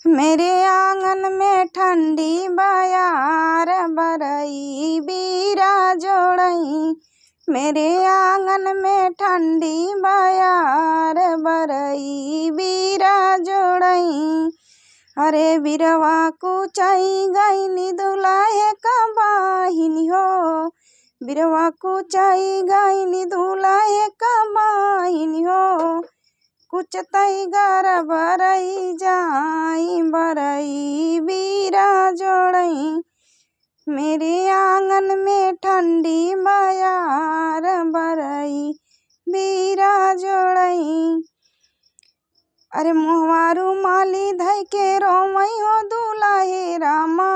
मेरे आंगन में ठंडी बयार बरई बीरा जोड़ई। मेरे आंगन में ठंडी बयार बरई बीरा जोड़ई। अरे बिरवा कुचाई गईनी दुलाहे कबाहिनी हो। बिरवा कुचाई गईनी दुलाहे कबाहिनी हो। कुछ तई गर बरई जाई बरई बीरा जोड़ई। मेरे आंगन में ठंडी बयार बरई बीरा जोड़ई। अरे मोहवारू माली धई के रोमई हो दुलाहे रामा।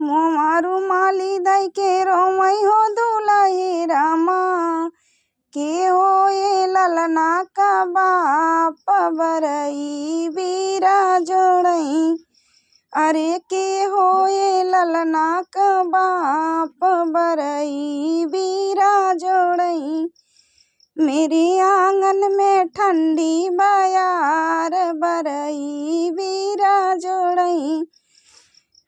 मोहवारू माली धई के रोमई हो दुलाहे रामा। के हो ये ललना का बाप बरई बीरा जोड़ई। अरे के हो ये ललना का बाप बरई बीरा जोड़ई। मेरे आंगन में ठंडी बयार बरई बीरा जोड़ई।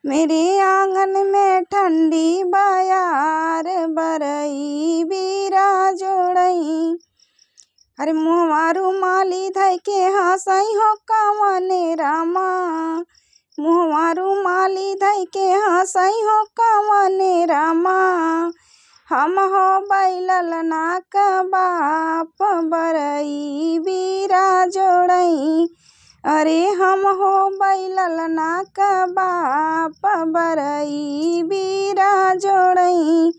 मेरे आंगन में ठंडी बयार बरई बीरा जोड़ई। अरे मोहवारू माली धई के हंसई हो कवने रामा। मोहवारू माली धई के हंसई हो कवने रामा। हम हो बैललना का बाप बरई बीरा जोड़ई। अरे हम हो बैललना का बाप बरई बीरा जोड़ई।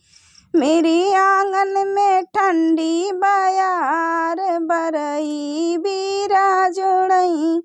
मेरे आंगन में ठंडी बयार बरई बीरा जोड़ई।